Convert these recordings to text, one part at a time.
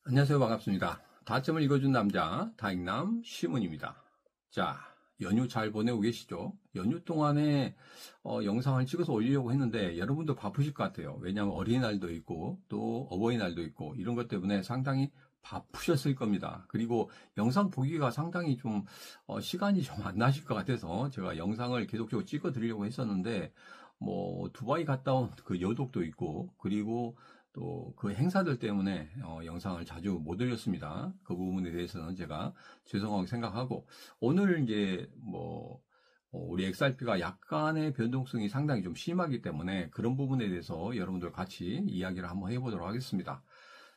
안녕하세요. 반갑습니다. 다점을 읽어준 남자, 다익남 시문입니다. 자, 연휴 잘 보내고 계시죠? 연휴 동안에 영상을 찍어서 올리려고 했는데 여러분도 바쁘실 것 같아요. 왜냐하면 어린이날도 있고 또 어버이날도 있고 이런 것 때문에 상당히 바쁘셨을 겁니다. 그리고 영상 보기가 상당히 좀 시간이 좀 안 나실 것 같아서 제가 영상을 계속적으로 찍어 드리려고 했었는데 뭐 두바이 갔다 온 그 여독도 있고 그리고 또 그 행사들 때문에 영상을 자주 못 올렸습니다. 그 부분에 대해서는 제가 죄송하게 생각하고 오늘 이제 뭐 우리 XRP가 약간의 변동성이 상당히 좀 심하기 때문에 그런 부분에 대해서 여러분들 같이 이야기를 한번 해보도록 하겠습니다.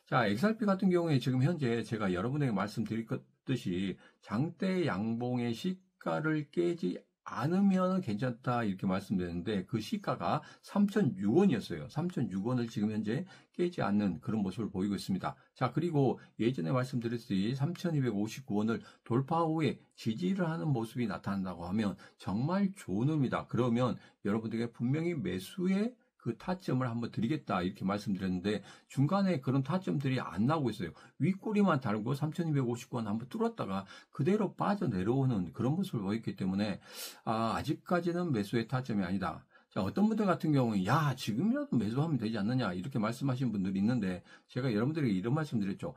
자, XRP 같은 경우에 지금 현재 제가 여러분에게 말씀드렸듯이 장대 양봉의 시가를 깨지 않으면 괜찮다 이렇게 말씀드렸는데 그 시가가 3,006원이었어요. 3,006원을 지금 현재 깨지 않는 그런 모습을 보이고 있습니다. 자, 그리고 예전에 말씀드렸듯이 3,259원을 돌파 후에 지지를 하는 모습이 나타난다고 하면 정말 좋은 의미다. 그러면 여러분들에게 분명히 매수의 그 타점을 한번 드리겠다 이렇게 말씀드렸는데 중간에 그런 타점들이 안 나오고 있어요. 윗꼬리만 달고 3,250원 한번 뚫었다가 그대로 빠져내려오는 그런 모습을 보였기 때문에 아직까지는 매수의 타점이 아니다. 자, 어떤 분들 같은 경우는 야 지금이라도 매수하면 되지 않느냐 이렇게 말씀하시는 분들이 있는데 제가 여러분들에게 이런 말씀드렸죠.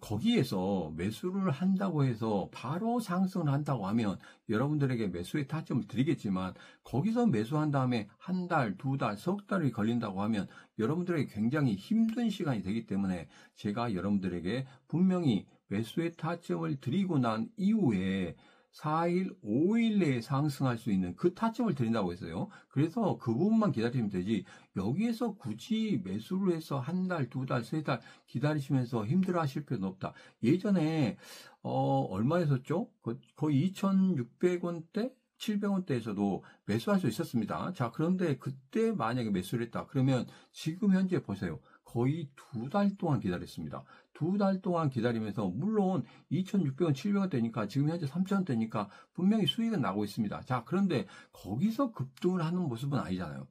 거기에서 매수를 한다고 해서 바로 상승을 한다고 하면 여러분들에게 매수의 타점을 드리겠지만 거기서 매수한 다음에 한 달, 두 달, 석 달이 걸린다고 하면 여러분들에게 굉장히 힘든 시간이 되기 때문에 제가 여러분들에게 분명히 매수의 타점을 드리고 난 이후에 4일, 5일 내에 상승할 수 있는 그 타점을 드린다고 했어요. 그래서 그 부분만 기다리면 되지 여기에서 굳이 매수를 해서 한 달, 두 달, 세 달 기다리시면서 힘들어 하실 필요는 없다. 예전에 얼마였었죠? 거의 2,600원대? 700원대에서도 매수할 수 있었습니다. 자, 그런데 그때 만약에 매수를 했다. 그러면 지금 현재 보세요. 거의 두 달 동안 기다렸습니다. 두 달 동안 기다리면서 물론 2,600원, 700원대니까 지금 현재 3,000원대니까 분명히 수익은 나고 있습니다. 자, 그런데 거기서 급등을 하는 모습은 아니잖아요.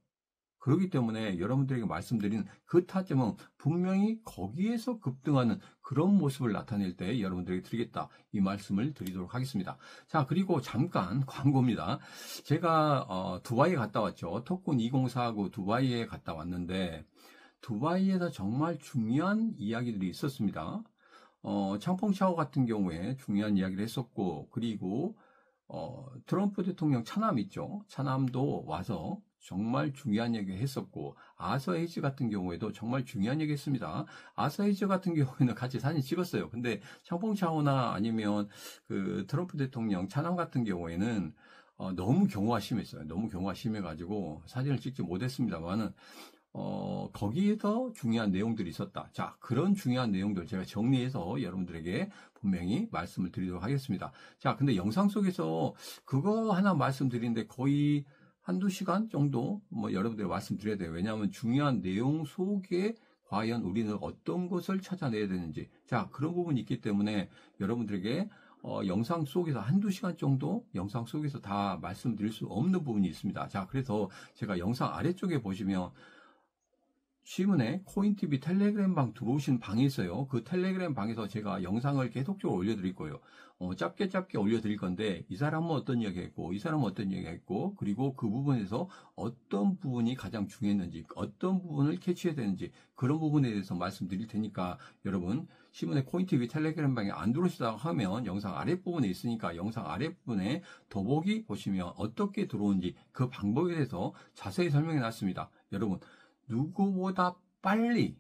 그렇기 때문에 여러분들에게 말씀드린 그 타점은 분명히 거기에서 급등하는 그런 모습을 나타낼 때 여러분들에게 드리겠다. 이 말씀을 드리도록 하겠습니다. 자, 그리고 잠깐 광고입니다. 제가 두바이에 갔다 왔죠. 토큰 2049 두바이에 갔다 왔는데 두바이에서 정말 중요한 이야기들이 있었습니다. 창펑 샤워 같은 경우에 중요한 이야기를 했었고 그리고 트럼프 대통령 차남 있죠. 차남도 와서 정말 중요한 얘기 했었고 아서헤이즈 같은 경우에도 정말 중요한 얘기 했습니다. 아서헤이즈 같은 경우에는 같이 사진 찍었어요. 근데 창펑샤오나 아니면 그 트럼프 대통령 차남 같은 경우에는 너무 경우가 심했어요. 너무 경우가 심해가지고 사진을 찍지 못했습니다만은 거기에서 중요한 내용들이 있었다. 자, 그런 중요한 내용들 제가 정리해서 여러분들에게 분명히 말씀을 드리도록 하겠습니다. 자, 근데 영상 속에서 그거 하나 말씀드리는데 거의 한두 시간 정도 여러분들에게 말씀드려야 돼요. 왜냐하면 중요한 내용 속에 과연 우리는 어떤 것을 찾아내야 되는지 자, 그런 부분이 있기 때문에 여러분들에게 영상 속에서 한두 시간 정도 영상 속에서 다 말씀드릴 수 없는 부분이 있습니다. 자, 그래서 제가 영상 아래쪽에 보시면 시문에 코인TV 텔레그램 방 들어오신 방이 있어요. 그 텔레그램 방에서 제가 영상을 계속적으로 올려드릴 거예요. 짧게 올려드릴 건데 이 사람은 어떤 이야기 했고 이 사람은 어떤 이야기 했고 그리고 그 부분에서 어떤 부분이 가장 중요했는지 어떤 부분을 캐치해야 되는지 그런 부분에 대해서 말씀드릴 테니까 여러분 시문의 코인TV 텔레그램 방에 안 들어오시다고 하면 영상 아랫부분에 있으니까 영상 아랫부분에 더보기 보시면 어떻게 들어오는지 그 방법에 대해서 자세히 설명해 놨습니다. 여러분 누구보다 빨리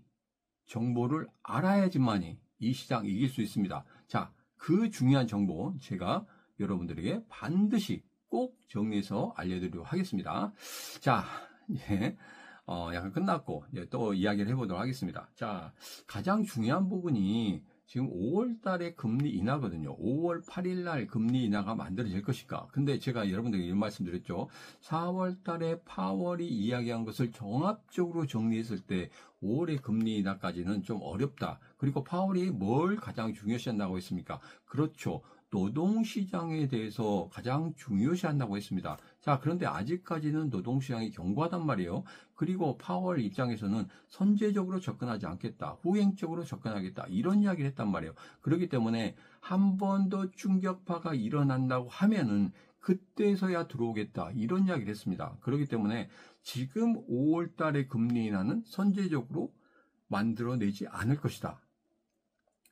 정보를 알아야지만이 이 시장 이길 수 있습니다. 자, 그 중요한 정보 제가 여러분들에게 반드시 꼭 정리해서 알려드리도록 하겠습니다. 자, 예, 약간 끝났고 또 이야기를 해보도록 하겠습니다. 자, 가장 중요한 부분이 지금 5월 달에 금리 인하거든요. 5월 8일 날 금리 인하가 만들어질 것일까? 근데 제가 여러분들에게 이런 말씀 드렸죠. 4월 달에 파월이 이야기한 것을 종합적으로 정리했을 때 5월의 금리 인하까지는 좀 어렵다. 그리고 파월이 뭘 가장 중요시한다고 했습니까? 그렇죠. 노동시장에 대해서 가장 중요시한다고 했습니다. 자, 그런데 아직까지는 노동시장이 견고하단 말이에요. 그리고 파월 입장에서는 선제적으로 접근하지 않겠다, 후행적으로 접근하겠다, 이런 이야기를 했단 말이에요. 그렇기 때문에 한 번 더 충격파가 일어난다고 하면은 그때서야 들어오겠다, 이런 이야기를 했습니다. 그렇기 때문에 지금 5월 달에 금리 인하는 선제적으로 만들어내지 않을 것이다.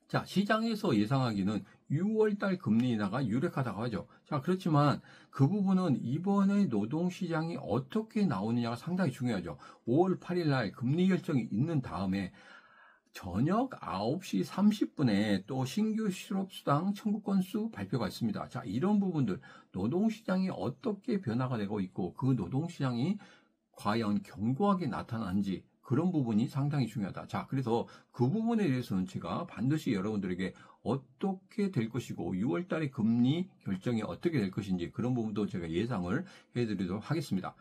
자, 시장에서 예상하기는 6월 달 금리 인하가 유력하다고 하죠. 자, 그렇지만 그 부분은 이번에 노동시장이 어떻게 나오느냐가 상당히 중요하죠. 5월 8일 날 금리 결정이 있는 다음에 저녁 9시 30분에 또 신규 실업수당 청구 건수 발표가 있습니다. 자, 이런 부분들, 노동시장이 어떻게 변화가 되고 있고 그 노동시장이 과연 견고하게 나타나는지, 그런 부분이 상당히 중요하다. 자, 그래서 그 부분에 대해서는 제가 반드시 여러분들에게 어떻게 될 것이고 6월 달에 금리 결정이 어떻게 될 것인지, 그런 부분도 제가 예상을 해드리도록 하겠습니다.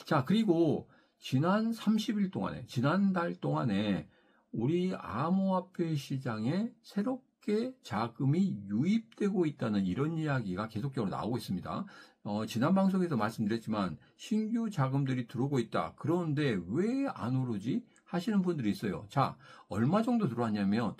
자, 그리고 지난 30일 동안에, 지난달 동안에 우리 암호화폐 시장에 새롭게 자금이 유입되고 있다는 이런 이야기가 계속적으로 나오고 있습니다. 지난 방송에서 말씀드렸지만 신규 자금들이 들어오고 있다. 그런데 왜 안 오르지? 하시는 분들이 있어요. 자, 얼마 정도 들어왔냐면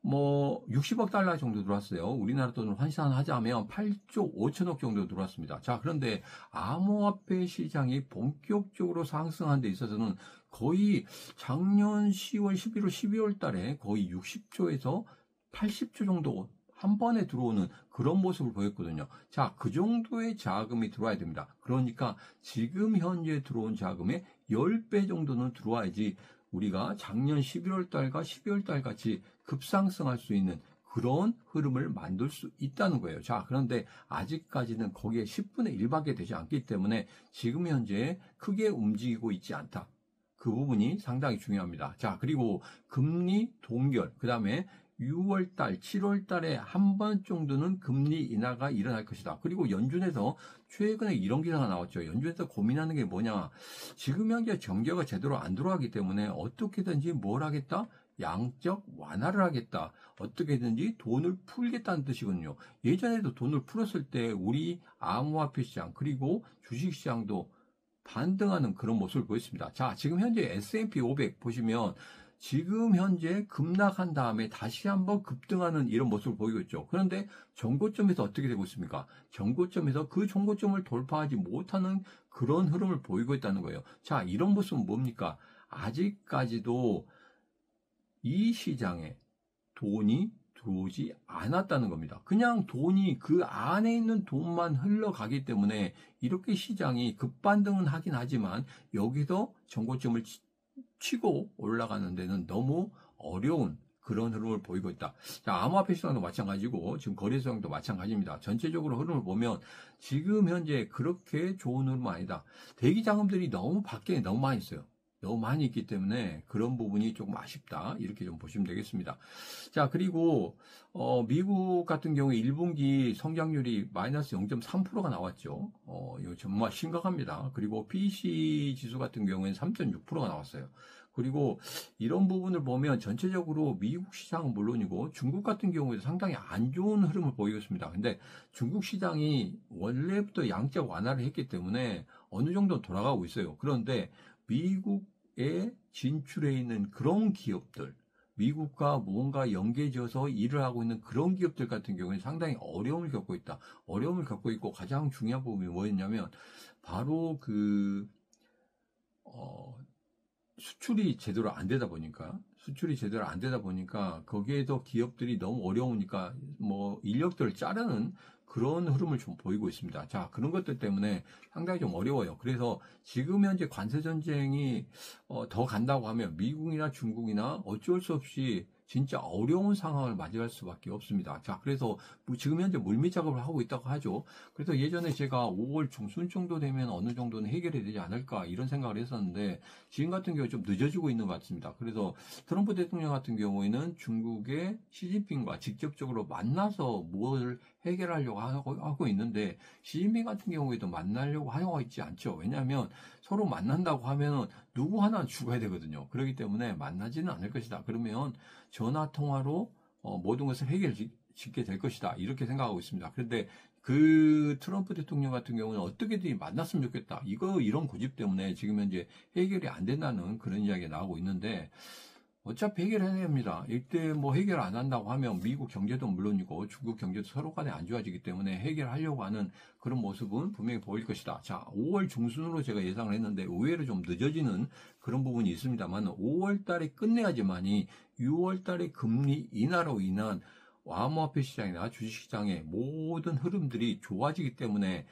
60억 달러 정도 들어왔어요. 우리나라 돈으로 환산하자면 8조 5천억 정도 들어왔습니다. 자, 그런데 암호화폐 시장이 본격적으로 상승한 데 있어서는 거의 작년 10월, 11월, 12월 달에 거의 60조에서 80조 정도 한 번에 들어오는 그런 모습을 보였거든요. 자, 그 정도의 자금이 들어와야 됩니다. 그러니까 지금 현재 들어온 자금의 10배 정도는 들어와야지 우리가 작년 11월 달과 12월 달 같이 급상승할 수 있는 그런 흐름을 만들 수 있다는 거예요. 자, 그런데 아직까지는 거기에 10분의 1밖에 되지 않기 때문에 지금 현재 크게 움직이고 있지 않다. 그 부분이 상당히 중요합니다. 자, 그리고 금리 동결, 그 다음에 6월 달, 7월 달에 한 번 정도는 금리 인하가 일어날 것이다. 그리고 연준에서 최근에 이런 기사가 나왔죠. 연준에서 고민하는 게 뭐냐. 지금 현재 경제가 제대로 안 들어가기 때문에 어떻게든지 뭘 하겠다? 양적 완화를 하겠다. 어떻게든지 돈을 풀겠다는 뜻이거든요. 예전에도 돈을 풀었을 때 우리 암호화폐 시장, 그리고 주식시장도 반등하는 그런 모습을 보였습니다. 자, 지금 현재 S&P 500 보시면 지금 현재 급락한 다음에 다시 한번 급등하는 이런 모습을 보이고 있죠. 그런데 정고점에서 어떻게 되고 있습니까? 정고점에서 그 정고점을 돌파하지 못하는 그런 흐름을 보이고 있다는 거예요. 자, 이런 모습은 뭡니까? 아직까지도 이 시장에 돈이 들어오지 않았다는 겁니다. 그냥 돈이 그 안에 있는 돈만 흘러가기 때문에 이렇게 시장이 급반등은 하긴 하지만 여기서 정고점을 치고 올라가는 데는 너무 어려운 그런 흐름을 보이고 있다. 자, 암호화폐 시장도 마찬가지고 지금 거래소장도 마찬가지입니다. 전체적으로 흐름을 보면 지금 현재 그렇게 좋은 흐름은 아니다. 대기 자금들이 너무 밖에 너무 많이 있어요. 너무 많이 있기 때문에 그런 부분이 조금 아쉽다, 이렇게 좀 보시면 되겠습니다. 자, 그리고 미국 같은 경우에 1분기 성장률이 마이너스 0.3%가 나왔죠. 이거 정말 심각합니다. 그리고 PCE 지수 같은 경우에는 3.6%가 나왔어요. 그리고 이런 부분을 보면 전체적으로 미국 시장은 물론이고 중국 같은 경우에도 상당히 안 좋은 흐름을 보이고 있습니다. 근데 중국 시장이 원래부터 양적 완화를 했기 때문에 어느 정도 돌아가고 있어요. 그런데 미국에 진출해 있는 그런 기업들, 미국과 무언가 연계지어서 일을 하고 있는 그런 기업들 같은 경우는 상당히 어려움을 겪고 있다. 어려움을 겪고 있고 가장 중요한 부분이 뭐였냐면 바로 수출이 제대로 안 되다 보니까 거기에서 기업들이 너무 어려우니까 인력들을 자르는 그런 흐름을 좀 보이고 있습니다. 자, 그런 것들 때문에 상당히 좀 어려워요. 그래서 지금 현재 관세 전쟁이 더 간다고 하면 미국이나 중국이나 어쩔 수 없이 진짜 어려운 상황을 맞이할 수밖에 없습니다. 자, 그래서 지금 현재 물밑 작업을 하고 있다고 하죠. 그래서 예전에 제가 5월 중순 정도 되면 어느 정도는 해결이 되지 않을까 이런 생각을 했었는데 지금 같은 경우 좀 늦어지고 있는 것 같습니다. 그래서 트럼프 대통령 같은 경우에는 중국의 시진핑과 직접적으로 만나서 뭘 해결하려고 하고 있는데 시진핑 같은 경우에도 만나려고 하고 있지 않죠. 왜냐하면 서로 만난다고 하면 누구 하나 죽어야 되거든요. 그렇기 때문에 만나지는 않을 것이다. 그러면 전화 통화로 모든 것을 짓게 될 것이다. 이렇게 생각하고 있습니다. 그런데 그 트럼프 대통령 같은 경우는 어떻게든 만났으면 좋겠다. 이런 고집 때문에 지금 현재 해결이 안 된다는 그런 이야기가 나오고 있는데, 어차피 해결해야 됩니다. 이때 뭐 해결 안 한다고 하면 미국 경제도 물론이고 중국 경제도 서로 간에 안 좋아지기 때문에 해결하려고 하는 그런 모습은 분명히 보일 것이다. 자, 5월 중순으로 제가 예상을 했는데 의외로 좀 늦어지는 그런 부분이 있습니다만 5월 달에 끝내야지만이 6월 달에 금리 인하로 인한 암호화폐 시장이나 주식시장의 모든 흐름들이 좋아지기 때문에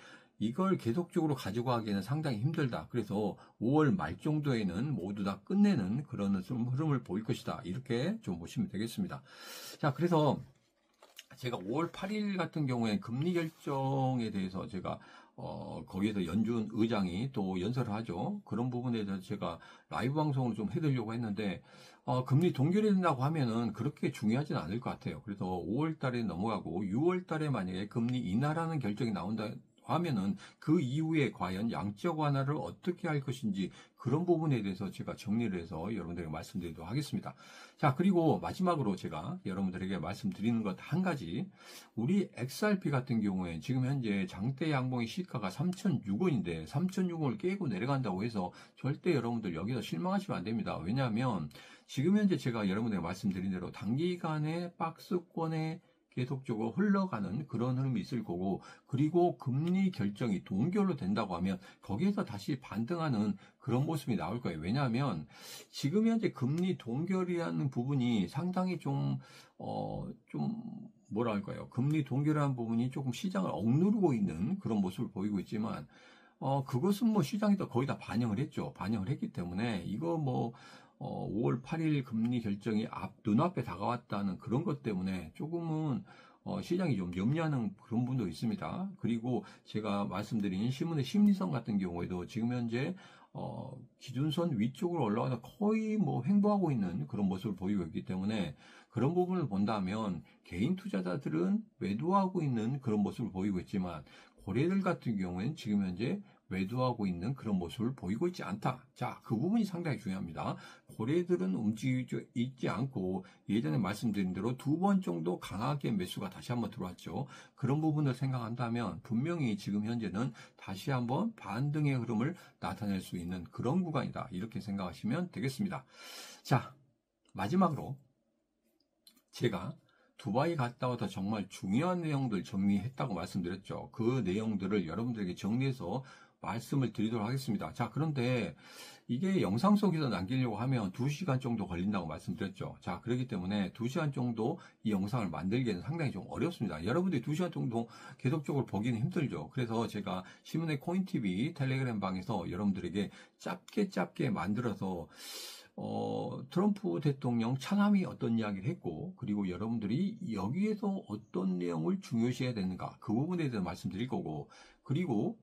이걸 계속적으로 가지고 가기에는 상당히 힘들다. 그래서 5월 말 정도에는 모두 다 끝내는 그런 흐름을 보일 것이다. 이렇게 좀 보시면 되겠습니다. 자, 그래서 제가 5월 8일 같은 경우에 금리 결정에 대해서 제가 거기에서 연준 의장이 또 연설을 하죠. 그런 부분에 대해서 제가 라이브 방송을 좀 해드리려고 했는데 금리 동결이 된다고 하면은 그렇게 중요하진 않을 것 같아요. 그래서 5월 달에 넘어가고 6월 달에 만약에 금리 인하라는 결정이 나온다 하면은 그 이후에 과연 양적 완화를 어떻게 할 것인지 그런 부분에 대해서 제가 정리를 해서 여러분들에게 말씀드리도록 하겠습니다. 자, 그리고 마지막으로 제가 여러분들에게 말씀드리는 것 한 가지, 우리 XRP 같은 경우에 지금 현재 장대 양봉의 시가가 3,006원인데 3,006원을 깨고 내려간다고 해서 절대 여러분들 여기서 실망하시면 안 됩니다. 왜냐하면 지금 현재 제가 여러분들에게 말씀드린 대로 단기간에 박스권에 계속적으로 흘러가는 그런 흐름이 있을 거고, 그리고 금리 결정이 동결로 된다고 하면 거기에서 다시 반등하는 그런 모습이 나올 거예요. 왜냐하면 지금 현재 금리 동결이라는 부분이 상당히 뭐라 할까요? 금리 동결이라는 부분이 조금 시장을 억누르고 있는 그런 모습을 보이고 있지만, 그것은 뭐 시장이 거의 다 반영을 했죠. 반영을 했기 때문에 이거 5월 8일 금리 결정이 눈앞에 다가왔다는 그런 것 때문에 조금은 시장이 좀 염려하는 그런 분도 있습니다. 그리고 제가 말씀드린 신문의 심리선 같은 경우에도 지금 현재 기준선 위쪽으로 올라가서 거의 횡보하고 있는 그런 모습을 보이고 있기 때문에 그런 부분을 본다면 개인 투자자들은 매도하고 있는 그런 모습을 보이고 있지만 고래들 같은 경우에는 지금 현재 매도하고 있는 그런 모습을 보이고 있지 않다. 자, 그 부분이 상당히 중요합니다. 고래들은 움직이지 있지 않고 예전에 말씀드린 대로 2번 정도 강하게 매수가 다시 한번 들어왔죠. 그런 부분을 생각한다면 분명히 지금 현재는 다시 한번 반등의 흐름을 나타낼 수 있는 그런 구간이다. 이렇게 생각하시면 되겠습니다. 자, 마지막으로 제가 두바이 갔다 와서 정말 중요한 내용들 정리했다고 말씀드렸죠. 그 내용들을 여러분들에게 정리해서 말씀을 드리도록 하겠습니다. 자, 그런데 이게 영상 속에서 남기려고 하면 2시간 정도 걸린다고 말씀드렸죠. 자, 그렇기 때문에 2시간 정도 이 영상을 만들기에는 상당히 좀 어렵습니다. 여러분들이 2시간 정도 계속적으로 보기는 힘들죠. 그래서 제가 신문의 코인TV 텔레그램 방에서 여러분들에게 짧게 만들어서 트럼프 대통령 차남이 어떤 이야기를 했고, 그리고 여러분들이 여기에서 어떤 내용을 중요시해야 되는가, 그 부분에 대해서 말씀드릴 거고, 그리고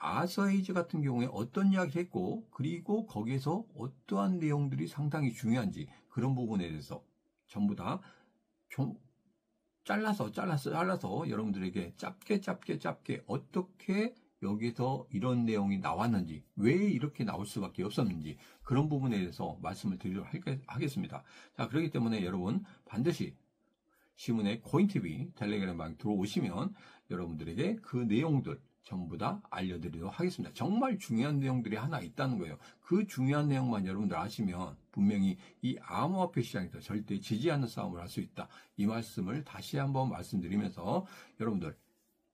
아서에이즈 같은 경우에 어떤 이야기를 했고, 그리고 거기에서 어떠한 내용들이 상당히 중요한지 그런 부분에 대해서 전부 다 좀 잘라서 여러분들에게 짧게 어떻게 여기서 이런 내용이 나왔는지, 왜 이렇게 나올 수밖에 없었는지 그런 부분에 대해서 말씀을 드리도록 하겠습니다. 자, 그렇기 때문에 여러분 반드시 신문의 코인TV 텔레그램 방 들어오시면 여러분들에게 그 내용들 전부 다 알려드리도록 하겠습니다. 정말 중요한 내용들이 하나 있다는 거예요. 그 중요한 내용만 여러분들 아시면 분명히 이 암호화폐 시장에서 절대 지지 않는 싸움을 할 수 있다. 이 말씀을 다시 한번 말씀드리면서 여러분들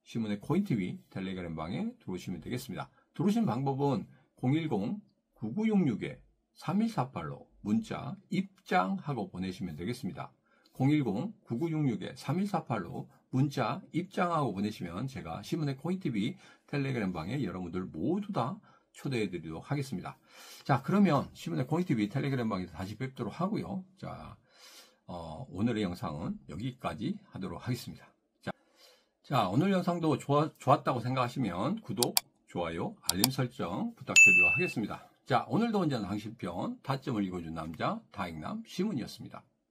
신문의 코인TV 텔레그램 방에 들어오시면 되겠습니다. 들어오신 방법은 010-9966-3148로 문자 입장하고 보내시면 되겠습니다. 010-9966-3148로 문자 입장하고 보내시면 제가 신문의 코인TV 텔레그램 방에 여러분들 모두 다 초대해 드리도록 하겠습니다. 자, 그러면 신문의 코인TV 텔레그램 방에서 다시 뵙도록 하고요. 자, 오늘의 영상은 여기까지 하도록 하겠습니다. 자, 오늘 영상도 좋았다고 생각하시면 구독, 좋아요, 알림 설정 부탁드리도록 하겠습니다. 자, 오늘도 언제나 당신 편 타점을 읽어준 남자 다익남 시문이었습니다.